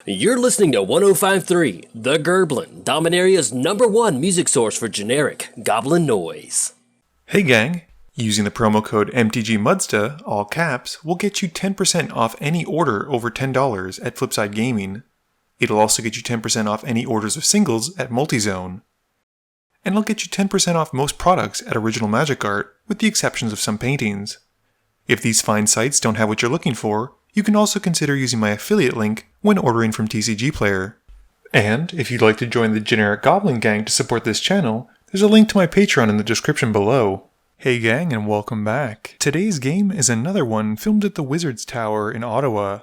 You're listening to 105.3, The Gerblin, Dominaria's #1 music source for generic goblin noise. Hey gang, using the promo code MTGMudsta, all caps, will get you 10% off any order over $10 at Flipside Gaming. It'll also get you 10% off any orders of singles at Multizone. And it'll get you 10% off most products at Original Magic Art, with the exceptions of some paintings. If these fine sites don't have what you're looking for, you can also consider using my affiliate link when ordering from TCG Player. And if you'd like to join the Generic Goblin Gang to support this channel, there's a link to my Patreon in the description below. Hey gang, and welcome back. Today's game is another one filmed at the Wizard's Tower in Ottawa.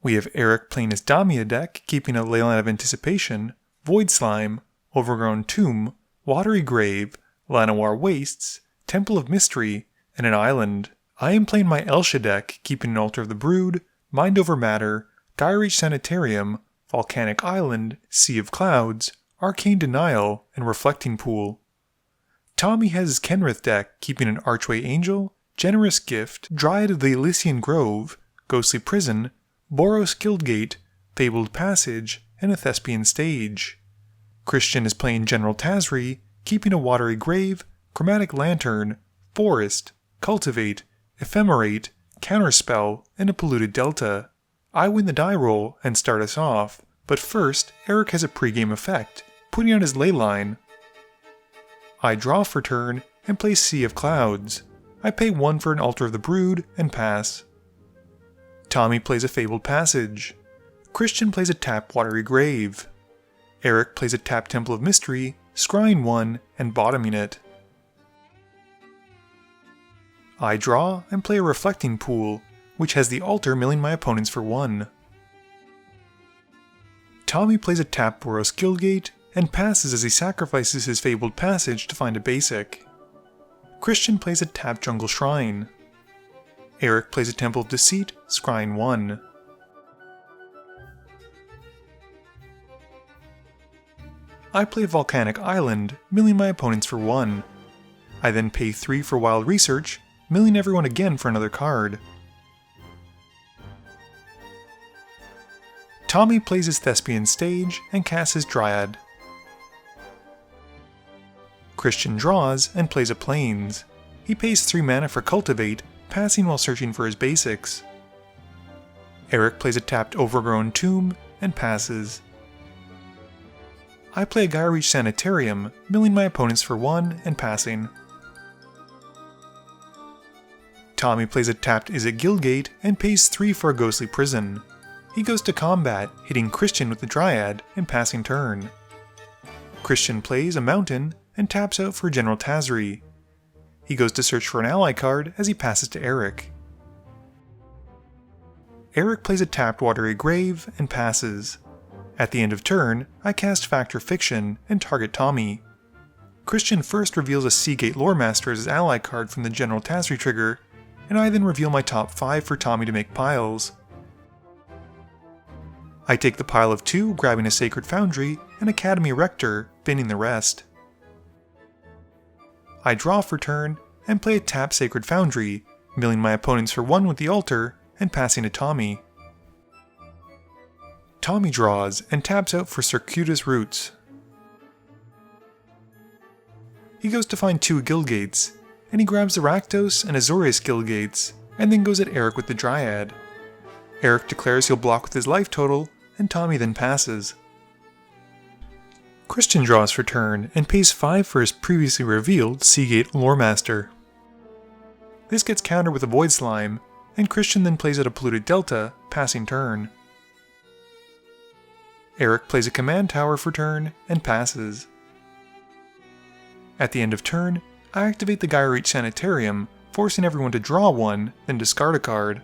We have Eric playing his Damia deck, keeping a Leyline of Anticipation, Void Slime, Overgrown Tomb, Watery Grave, Llanowar Wastes, Temple of Mystery, and an island. I am playing my Elsha deck, keeping an Altar of the Brood, Mind Over Matter, Gyreach Sanitarium, Volcanic Island, Sea of Clouds, Arcane Denial, and Reflecting Pool. Tommy has his Kenrith deck, keeping an Archway Angel, Generous Gift, Dryad of the Elysian Grove, Ghostly Prison, Boros Guildgate, Fabled Passage, and a Thespian Stage. Christian is playing General Tazri, keeping a Watery Grave, Chromatic Lantern, Forest, Cultivate, Ephemerate, Counterspell, and a Polluted Delta. I win the die roll and start us off, but first, Eric has a pregame effect, putting out his Leyline. I draw for turn and play Sea of Clouds. I pay 1 for an Altar of the Brood and pass. Tommy plays a Fabled Passage. Christian plays a tap Watery Grave. Eric plays a tap Temple of Mystery, scrying 1 and bottoming it. I draw and play a Reflecting Pool, which has the altar milling my opponents for 1. Tommy plays a tap Boros Guildgate and passes as he sacrifices his Fabled Passage to find a basic. Christian plays a tap Jungle Shrine. Eric plays a Temple of Deceit, scrying 1. I play Volcanic Island, milling my opponents for 1. I then pay 3 for Wild Research, milling everyone again for another card. Tommy plays his Thespian Stage and casts his Dryad. Christian draws and plays a Plains. He pays 3 mana for Cultivate, passing while searching for his basics. Eric plays a tapped Overgrown Tomb and passes. I play a Gyreach Sanitarium, milling my opponents for 1 and passing. Tommy plays a tapped Izzet Guildgate and pays 3 for a Ghostly Prison. He goes to combat, hitting Christian with the Dryad and passing turn. Christian plays a Mountain and taps out for General Tazri. He goes to search for an ally card as he passes to Eric. Eric plays a tapped Watery Grave and passes. At the end of turn, I cast Fact or Fiction and target Tommy. Christian first reveals a Seagate Loremaster as his ally card from the General Tazri trigger, and I then reveal my top 5 for Tommy to make piles. I take the pile of 2, grabbing a Sacred Foundry and Academy Rector, binning the rest. I draw for turn and play a tap Sacred Foundry, milling my opponents for 1 with the altar and passing to Tommy. Tommy draws and taps out for Circuitous Roots. He goes to find 2 Guildgates, and he grabs the Rakdos and Azorius Guildgates, and then goes at Eric with the Dryad. Eric declares he'll block with his life total, and Tommy then passes. Christian draws for turn and pays 5 for his previously revealed Seagate Loremaster. This gets countered with a Void Slime, and Christian then plays out a Polluted Delta, passing turn. Eric plays a Command Tower for turn and passes. At the end of turn, I activate the Gyreach Sanitarium, forcing everyone to draw 1, then discard a card.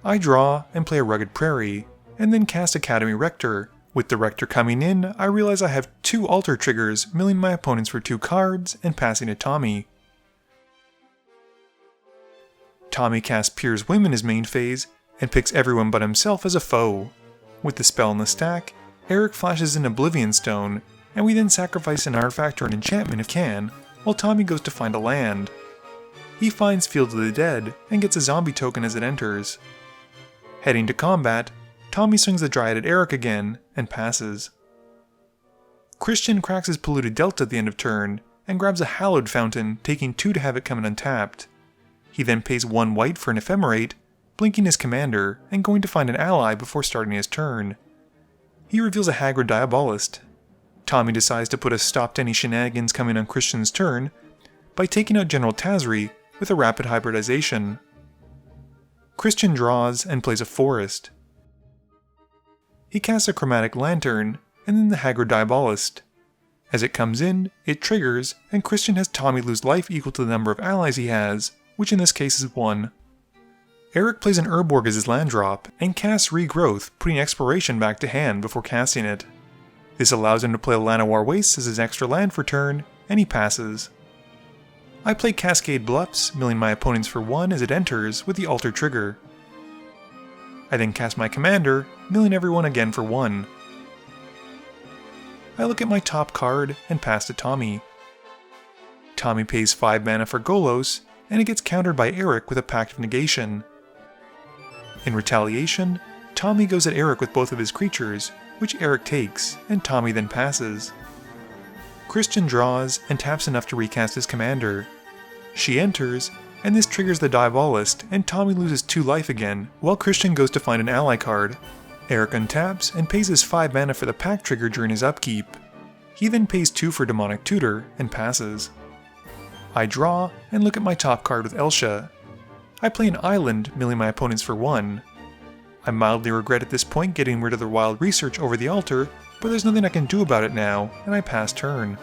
I draw and play a Rugged Prairie, and then cast Academy Rector. With the Rector coming in, I realize I have 2 altar triggers, milling my opponents for 2 cards and passing to Tommy. Tommy casts Pierce Whim in his main phase, and picks everyone but himself as a foe. With the spell in the stack, Eric flashes an Oblivion Stone, and we then sacrifice an artifact or an enchantment if can, while Tommy goes to find a land. he finds Field of the Dead and gets a zombie token as it enters. Heading to combat, Tommy swings the Dryad at Eric again and passes. Christian cracks his Polluted Delta at the end of turn and grabs a Hallowed Fountain, taking 2 to have it come in untapped. He then pays 1 white for an Ephemerate, blinking his commander and going to find an ally before starting his turn. He reveals a Hagrid Diabolist. Tommy decides to put a stop to any shenanigans coming on Christian's turn by taking out General Tazri with a rapid hybridization. Christian draws and plays a Forest. He casts a Chromatic Lantern and then the Hagrid Diabolist. As it comes in, it triggers, and Christian has Tommy lose life equal to the number of allies he has, which in this case is 1. Eric plays an Urborg as his land drop, and casts Regrowth, putting Exploration back to hand before casting it. This allows him to play a Llanowar Wastes as his extra land for turn, and he passes. I play Cascade Bluffs, milling my opponents for 1 as it enters with the Alter trigger. I then cast my commander, milling everyone again for 1. I look at my top card and pass to Tommy. Tommy pays 5 mana for Golos, and it gets countered by Eric with a Pact of Negation. In retaliation, Tommy goes at Eric with both of his creatures, which Eric takes, and Tommy then passes. Christian draws and taps enough to recast his commander. She enters, and this triggers the Diabolist, and Tommy loses 2 life again, while Christian goes to find an ally card. Eric untaps and pays his 5 mana for the Pact trigger during his upkeep. He then pays 2 for Demonic Tutor and passes. I draw and look at my top card with Elsha. I play an island, milling my opponents for 1. I mildly regret at this point getting rid of the Wild Research over the altar, but there's nothing I can do about it now, and I pass turn.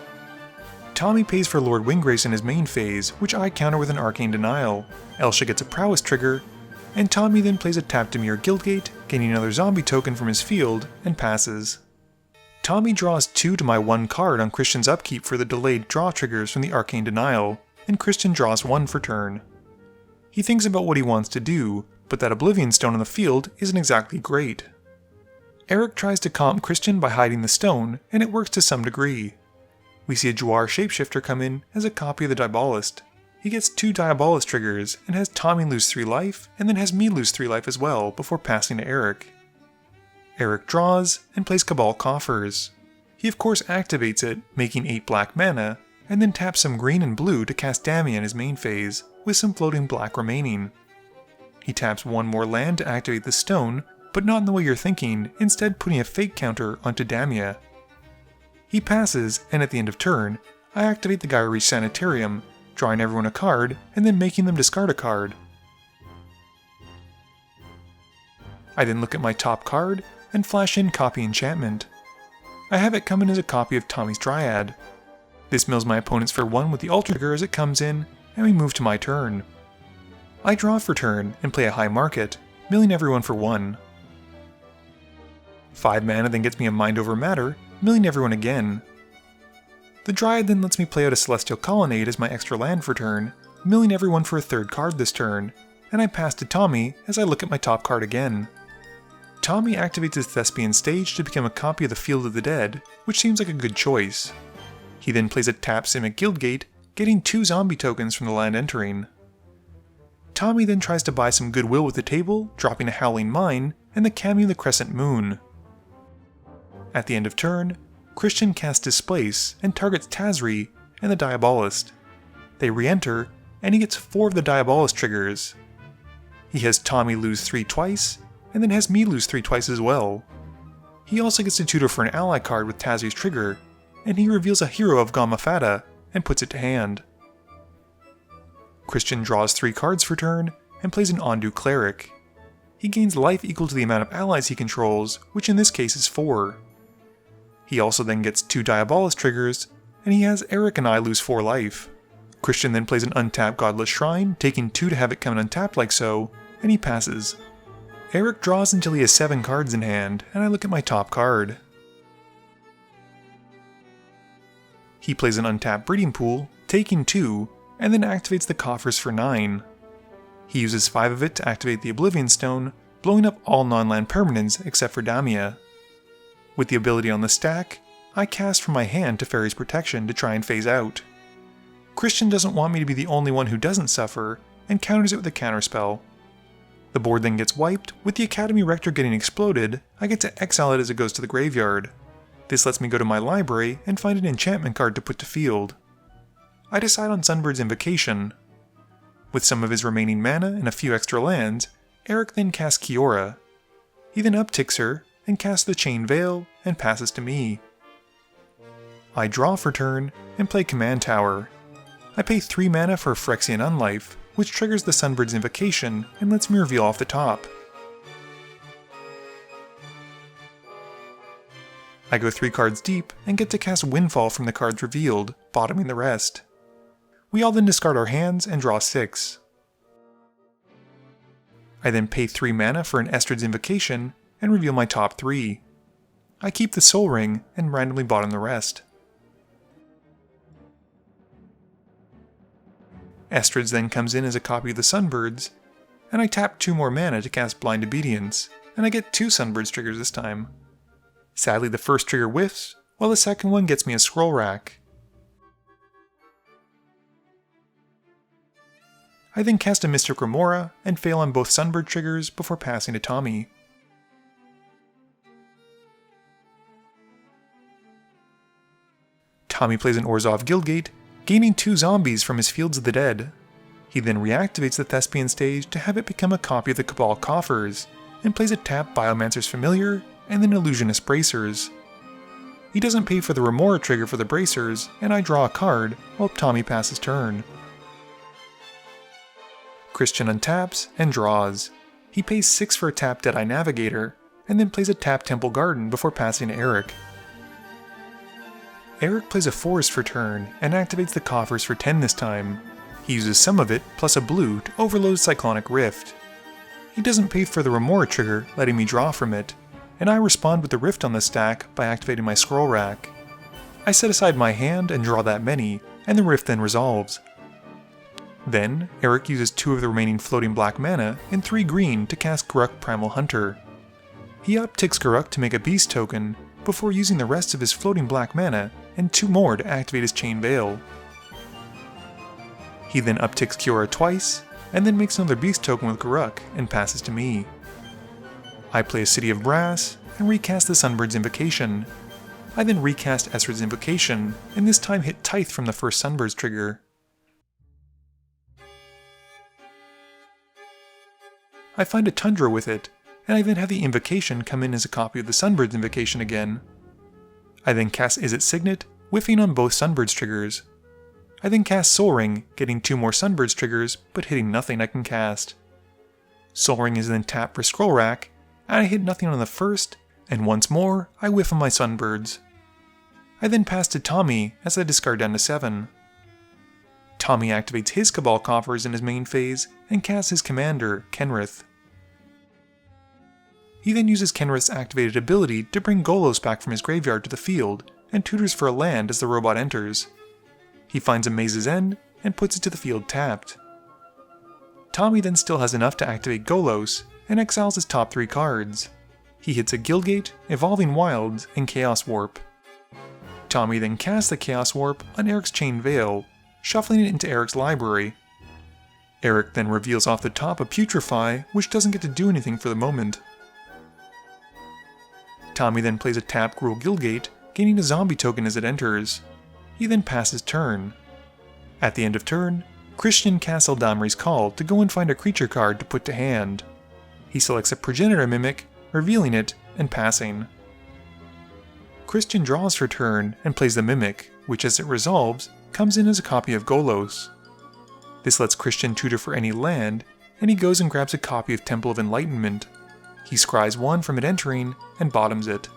Tommy pays for Lord Windgrace in his main phase, which I counter with an Arcane Denial. Elsha gets a Prowess trigger, and Tommy then plays a Tap Damir Guildgate, gaining another zombie token from his field, and passes. Tommy draws 2 to my 1 card on Christian's upkeep for the delayed draw triggers from the Arcane Denial, and Christian draws 1 for turn. He thinks about what he wants to do, but that Oblivion Stone on the field isn't exactly great. Eric tries to comp Christian by hiding the stone, and it works to some degree. We see a Jwar Shapeshifter come in as a copy of the Diabolist. He gets 2 Diabolist triggers and has Tommy lose 3 life, and then has me lose 3 life as well before passing to Eric. Eric draws and plays Cabal Coffers. He of course activates it, making 8 black mana, and then taps some green and blue to cast Damia in his main phase, with some floating black remaining. He taps 1 more land to activate the stone, but not in the way you're thinking, instead putting a fake counter onto Damia. He passes, and at the end of turn, I activate the Gyre Sanitarium, drawing everyone a card, and then making them discard a card. I then look at my top card, and flash in Copy Enchantment. I have it come in as a copy of Tommy's Dryad. This mills my opponents for 1 with the Alter trigger as it comes in, and we move to my turn. I draw for turn, and play a High Market, milling everyone for 1. 5 mana then gets me a Mind Over Matter, milling everyone again. The Dryad then lets me play out a Celestial Colonnade as my extra land for turn, milling everyone for a 3rd card this turn, and I pass to Tommy as I look at my top card again. Tommy activates his Thespian Stage to become a copy of the Field of the Dead, which seems like a good choice. He then plays a Tap Simic Guildgate, getting 2 zombie tokens from the land entering. Tommy then tries to buy some goodwill with the table, dropping a Howling Mine and the Cameo of the Crescent Moon. At the end of turn, Christian casts Displace and targets Tazri and the Diabolist. They re-enter, and he gets 4 of the Diabolist triggers. He has Tommy lose 3 twice, and then has me lose 3 twice as well. He also gets to tutor for an ally card with Tazri's trigger, and he reveals a Hero of Gamma Fata and puts it to hand. Christian draws 3 cards for turn, and plays an Ondu Cleric. He gains life equal to the amount of allies he controls, which in this case is 4. He also then gets 2 Diabolist triggers, and he has Eric and I lose 4 life. Christian then plays an untapped Godless Shrine, taking 2 to have it come untapped like so, and he passes. Eric draws until he has 7 cards in hand, and I look at my top card. He plays an untapped Breeding Pool, taking 2, and then activates the coffers for 9. He uses 5 of it to activate the Oblivion Stone, blowing up all non-land permanents except for Damia. With the ability on the stack, I cast from my hand Teferi's Protection to try and phase out. Christian doesn't want me to be the only one who doesn't suffer, and counters it with a counterspell. The board then gets wiped. With the Academy Rector getting exploded, I get to exile it as it goes to the graveyard. This lets me go to my library and find an enchantment card to put to field. I decide on Sunbird's Invocation. With some of his remaining mana and a few extra lands, Eric then casts Kiora. He then upticks her, and casts the Chain Veil, and passes to me. I draw for turn, and play Command Tower. I pay 3 mana for Phyrexian Unlife, which triggers the Sunbird's Invocation and lets me reveal off the top. I go 3 cards deep and get to cast Windfall from the cards revealed, bottoming the rest. We all then discard our hands and draw 6. I then pay 3 mana for an Estrid's Invocation and reveal my top 3. I keep the Soul Ring and randomly bottom the rest. Estrid's then comes in as a copy of the Sunbirds, and I tap 2 more mana to cast Blind Obedience, and I get 2 Sunbirds triggers this time. Sadly, the first trigger whiffs, while the second one gets me a Scroll Rack. I then cast a Mystic Remora and fail on both Sunbird triggers before passing to Tommy. Tommy plays an Orzhov Guildgate, gaining 2 zombies from his Fields of the Dead. He then reactivates the Thespian stage to have it become a copy of the Cabal Coffers, and plays a tapped Biomancer's Familiar and then Illusionist Bracers. He doesn't pay for the Remora trigger for the Bracers, and I draw a card while Tommy passes turn. Christian untaps and draws. He pays 6 for a tapped Deadeye Navigator, and then plays a tapped Temple Garden before passing to Eric. Eric plays a Forest for turn, and activates the Coffers for 10 this time. He uses some of it, plus a blue, to overload Cyclonic Rift. He doesn't pay for the Remora trigger, letting me draw from it, and I respond with the Rift on the stack by activating my Scroll Rack. I set aside my hand and draw that many, and the Rift then resolves. Then, Eric uses 2 of the remaining floating black mana and 3 green to cast Garruk Primal Hunter. He upticks Garruk to make a beast token, before using the rest of his floating black mana and 2 more to activate his Chain Veil. He then upticks Kiora twice, and then makes another beast token with Garruk and passes to me. I play a City of Brass and recast the Sunbird's Invocation. I then recast Estrid's Invocation, and this time hit Tithe from the first Sunbird's trigger. I find a Tundra with it, and I then have the Invocation come in as a copy of the Sunbird's Invocation again. I then cast Izzet Signet, whiffing on both Sunbird's triggers. I then cast Soul Ring, getting 2 more Sunbird's triggers, but hitting nothing I can cast. Soul Ring is then tapped for Scroll Rack, and I hit nothing on the first, and once more, I whiff on my Sunbirds. I then pass to Tommy as I discard down to 7. Tommy activates his Cabal Coffers in his main phase, and casts his commander, Kenrith. He then uses Kenrith's activated ability to bring Golos back from his graveyard to the field, and tutors for a land as the robot enters. He finds a Maze's End, and puts it to the field tapped. Tommy then still has enough to activate Golos, and exiles his top 3 cards. He hits a Guildgate, Evolving Wilds, and Chaos Warp. Tommy then casts the Chaos Warp on Eric's Chain Veil, shuffling it into Eric's library. Eric then reveals off the top a Putrefy, which doesn't get to do anything for the moment. Tommy then plays a tapped Gruul Guildgate, gaining a zombie token as it enters. He then passes turn. At the end of turn, Christian casts Eldamri's Call to go and find a creature card to put to hand. He selects a Progenitor Mimic, revealing it, and passing. Christian draws for turn and plays the Mimic, which as it resolves, comes in as a copy of Golos. This lets Christian tutor for any land, and he goes and grabs a copy of Temple of Enlightenment. He scries 1 from it entering, and bottoms it.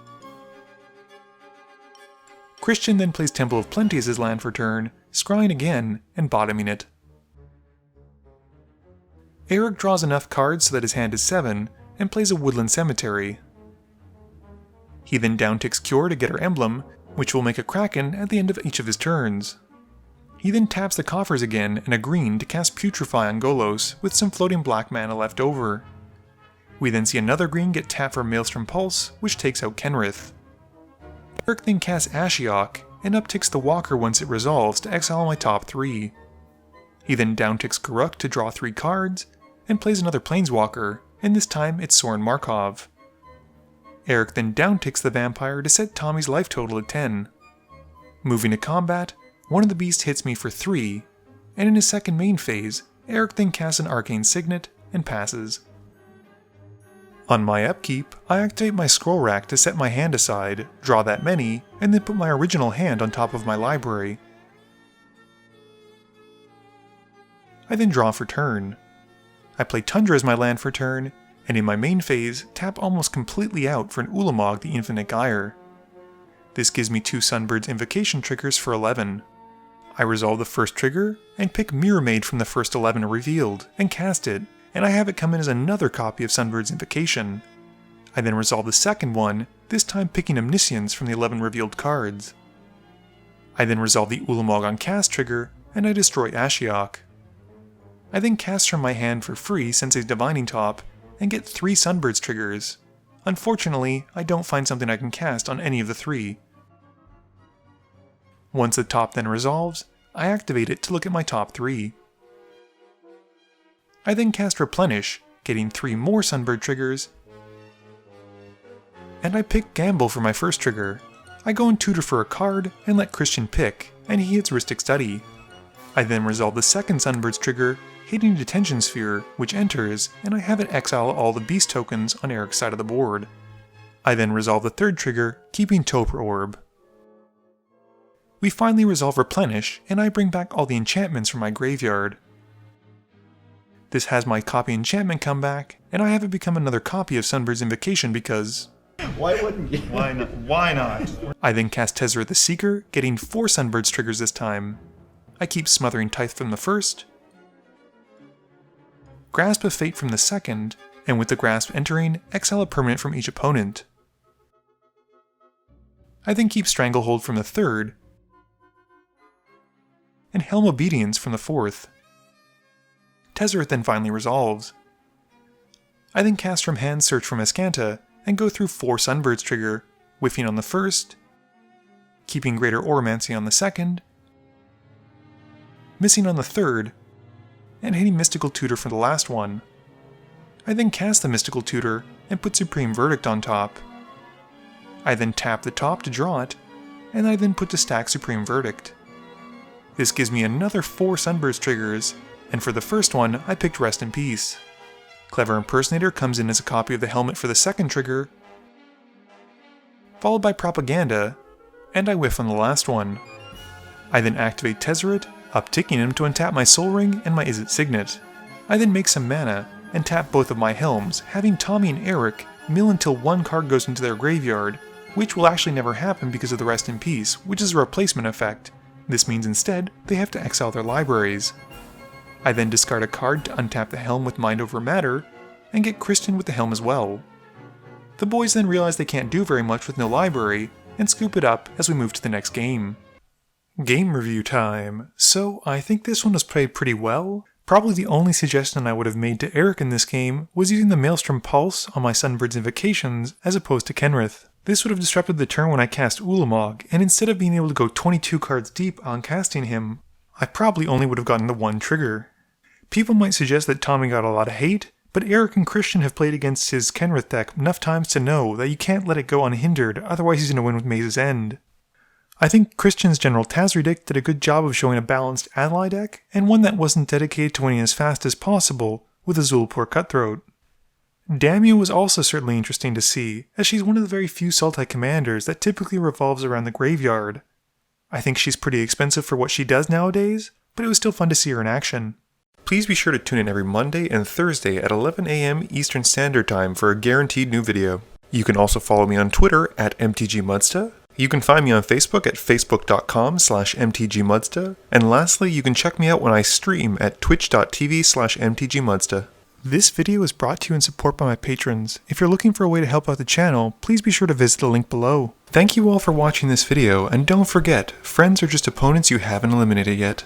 Christian then plays Temple of Plenty as his land for turn, scrying again, and bottoming it. Eric draws enough cards so that his hand is 7, and plays a Woodland Cemetery. He then downticks Cure to get her emblem, which will make a Kraken at the end of each of his turns. He then taps the Coffers again and a green to cast Putrefy on Golos with some floating black mana left over. We then see another green get tapped for Maelstrom Pulse, which takes out Kenrith. Eric then casts Ashiok, and upticks the Walker once it resolves to exile my top 3. He then downticks Garruk to draw 3 cards, and plays another Planeswalker, and this time it's Soren Markov. Eric then downticks the Vampire to set Tommy's life total at 10. Moving to combat, one of the beasts hits me for 3, and in his second main phase, Eric then casts an Arcane Signet and passes. On my upkeep, I activate my scroll rack to set my hand aside, draw that many, and then put my original hand on top of my library. I then draw for turn. I play Tundra as my land for turn, and in my main phase, tap almost completely out for an Ulamog the Infinite Gyre. This gives me 2 Sunbird's Invocation triggers for 11. I resolve the first trigger, and pick Mirror Maid from the first 11 revealed, and cast it, and I have it come in as another copy of Sunbird's Invocation. I then resolve the second one, this time picking Omniscience from the 11 revealed cards. I then resolve the Ulamog on cast trigger, and I destroy Ashiok. I then cast from my hand for free Sensei's Divining Top, and get 3 Sunbird's triggers. Unfortunately, I don't find something I can cast on any of the 3. Once the top then resolves, I activate it to look at my top 3. I then cast Replenish, getting 3 more Sunbird triggers, and I pick Gamble for my first trigger. I go and tutor for a card and let Christian pick, and he hits Rhystic Study. I then resolve the second Sunbird's trigger, hitting Detention Sphere, which enters, and I have it exile all the beast tokens on Eric's side of the board. I then resolve the third trigger, keeping Topher Orb. We finally resolve Replenish, and I bring back all the enchantments from my graveyard. This has my copy enchantment come back, and I have it become another copy of Sunbird's Invocation because... Why wouldn't you? Why not? Why not? I then cast Tazri the Seeker, getting 4 Sunbird's triggers this time. I keep Smothering Tithe from the first, Grasp of Fate from the second, and with the Grasp entering, exile a permanent from each opponent. I then keep Stranglehold from the third, and Helm Obedience from the fourth. Tezzeret then finally resolves. I then cast from hand Search for Mescanta, and go through 4 Sunbird's trigger, whiffing on the first, keeping Greater Oromancy on the second, missing on the third, and hitting Mystical Tutor for the last one. I then cast the Mystical Tutor and put Supreme Verdict on top. I then tap the top to draw it, and I then put to stack Supreme Verdict. This gives me another 4 Sunburst triggers, and for the first one I picked Rest in Peace. Clever Impersonator comes in as a copy of the helmet for the second trigger, followed by Propaganda, and I whiff on the last one. I then activate Tezzeret, upticking him to untap my Soul Ring and my Izzet Signet. I then make some mana, and tap both of my helms, having Tommy and Eric mill until 1 card goes into their graveyard, which will actually never happen because of the Rest in Peace, which is a replacement effect. This means instead, they have to exile their libraries. I then discard a card to untap the helm with Mind Over Matter, and get Christian with the helm as well. The boys then realize they can't do very much with no library, and scoop it up as we move to the next game. Game review time. So, I think this one was played pretty well. Probably the only suggestion I would have made to Eric in this game was using the Maelstrom Pulse on my Sunbird's Invocations as opposed to Kenrith. This would have disrupted the turn when I cast Ulamog, and instead of being able to go 22 cards deep on casting him, I probably only would have gotten the 1 trigger. People might suggest that Tommy got a lot of hate, but Eric and Christian have played against his Kenrith deck enough times to know that you can't let it go unhindered, otherwise he's going to win with Maze's End. I think Christian's General Tazri deck did a good job of showing a balanced ally deck, and one that wasn't dedicated to winning as fast as possible with a Zulapur Cutthroat. Damia was also certainly interesting to see, as she's one of the very few Sultai commanders that typically revolves around the graveyard. I think she's pretty expensive for what she does nowadays, but it was still fun to see her in action. Please be sure to tune in every Monday and Thursday at 11 AM Eastern Standard Time for a guaranteed new video. You can also follow me on Twitter at MTGMudsta. You can find me on Facebook at facebook.com/mtgmudsta, and lastly, you can check me out when I stream at twitch.tv/mtgmudsta. This video is brought to you in support by my patrons. If you're looking for a way to help out the channel, please be sure to visit the link below. Thank you all for watching this video, and don't forget, friends are just opponents you haven't eliminated yet.